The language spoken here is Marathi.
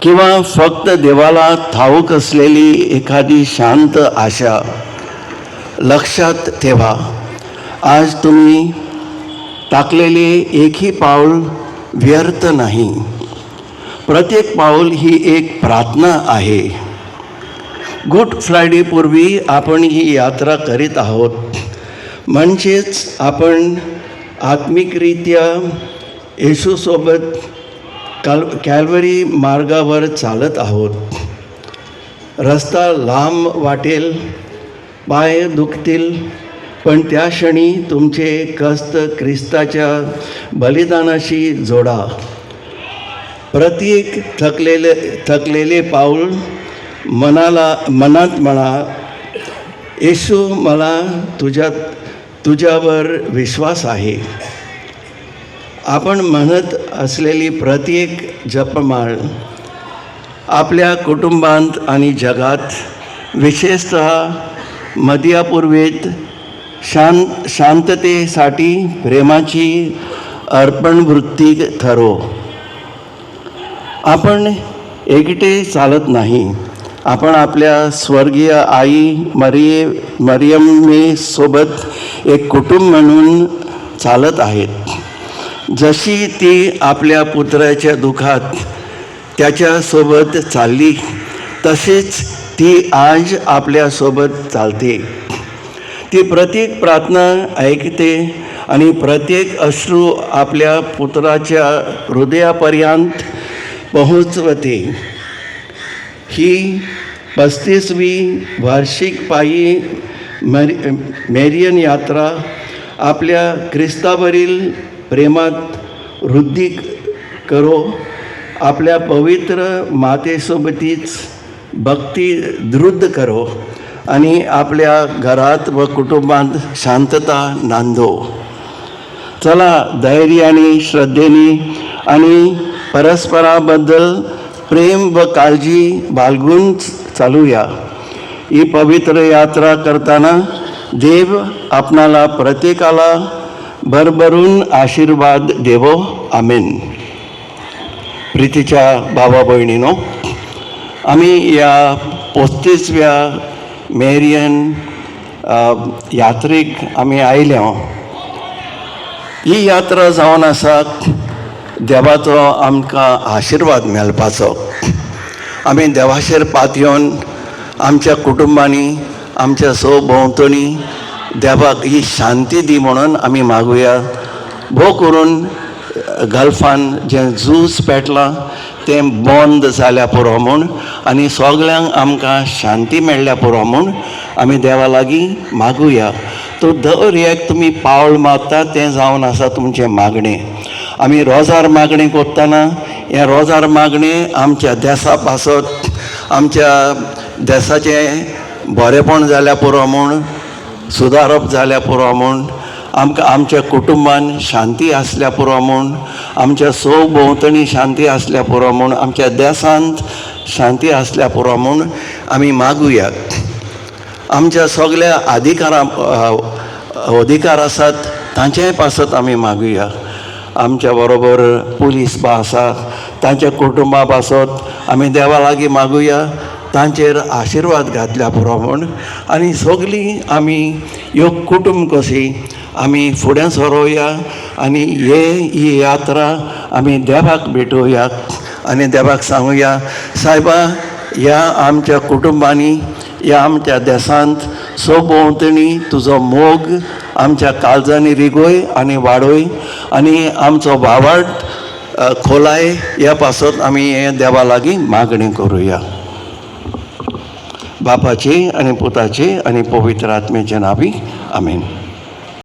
किंवा फक्त देवाला ठाऊक असलेली एखादी शांत आशा लक्षात ठेवा. आज तुम्ही टाकलेले एकही पाऊल व्यर्थ नाही. प्रत्येक पाऊल ही एक प्रार्थना आहे. गुड फ्रायडेपूर्वी आपण ही यात्रा करीत आहोत. म्हणजेच आपण आत्मिकरित्या येशूसोबत कॅल्वरी मार्गावर चालत आहोत. रस्ता लांब वाटेल, पाय दुखतील, पण त्या क्षणी तुमचे कष्ट ख्रिस्ताच्या बलिदानाशी जोडा. प्रत्येक थकलेले पाऊल मनात म्हणा, येशू मला तुझ्यावर विश्वास आहे. आपण म्हणत असलेली प्रत्येक जपमाळ आपल्या कुटुंबात आणि जगात, विशेषतः मध्यापूर्वेत शांततेसाठी प्रेमाची अर्पणवृत्ती ठरो. आपण एकटे चालत नाही. आपण आपल्या स्वर्गीय आई मरियमेसोबत एक कुटुंब म्हणून चालत आहेत. जशी ती आपल्या पुत्राच्या दुःखात त्याच्यासोबत चालली, तसेच ती आज आपल्यासोबत चालते. ती प्रत्येक प्रार्थना ऐकते आणि प्रत्येक अश्रू आपल्या पुत्राच्या हृदयापर्यंत पोहोचवते. ही 35वी वार्षिक पायी मेरियन यात्रा आपल्या ख्रिस्तावरील प्रेमात वृद्धी करो. आपल्या पवित्र मातेसोबतीच भक्ती दृढ करो आणि आपल्या घरात व कुटुंबात शांतता नांदो. चला धैर्याने, श्रद्धेने आणि परस्पराबद्दल प्रेम व काळजी बाळगून चालूया. ही पवित्र यात्रा करताना देव आपणाला प्रत्येकाला भरभरून आशीर्वाद देवो. आमेन. प्रीतीच्या भावा बहिणीनो, आम्ही या 35व्या मेरियन यात्रेक आम्ही आयल्या. ही यात्रा जावन आसा देवाचो आमकां आशिर्वाद मेळपाचो. आमी देवाचेर पातयेवन आमच्या कुटुंबांनी, आमच्या सभोंवतणी देवाक ही शांती दी म्हणून आमी मागुया. भोव करून गल्फान जें झूज पेटलां तें बंद जाल्या पुरो म्हूण आनी सगल्यांक आमकां शांती मेळ्ळ्या पुरो म्हूण आमी देवा लागीं मागुया. तो दर एक तुमी पावल मागता तें जावन आसा तुमचें मागणें. आमी रोजार मागणें करतना हें रोजार मागणें आमच्या देशा पासत, आमच्या देशाचें बरेंपण जाल्या पुरो म्हूण, सुदारप जाल्या पुरो म्हूण, आमकां आमच्या कुटुंबान शांती आसल्या पुरो म्हूण, आमच्या भोंवतणी शांती आसल्या पुरो म्हूण, आमच्या देशांत शांती आसल्या पुरो म्हूण आमी मागुया. आमच्या सगळ्या अधिकार आसात तांचेय पासत आमी मागुया. आमच्या बरोबर पुलीस बा आसा तांच्या कुटुंबा पासत आमी देवा लागीं मागुया तांचेर आशिर्वाद घातल्या पुरो म्हूण. आनी सगळीं आमी ह्यो कुटुंब कशी आमी फुडें सरोया आनी ही यात्रा आमी देवाक भेटोवया आनी देवाक सांगुया, सायबा, ह्या आमच्या कुटुंबांनी, ह्या आमच्या देशांत सभोंवतणी तुजो मोग आमच्या काळजांनी रिगोय आनी वाडोय आनी आमचो वावाड खोलाय. ह्या पासत आमी हें देवा लागीं मागणी करुया. बापाचे आनी पुताचे आनी पवित्र आत्मेचे नांवी. आमेन.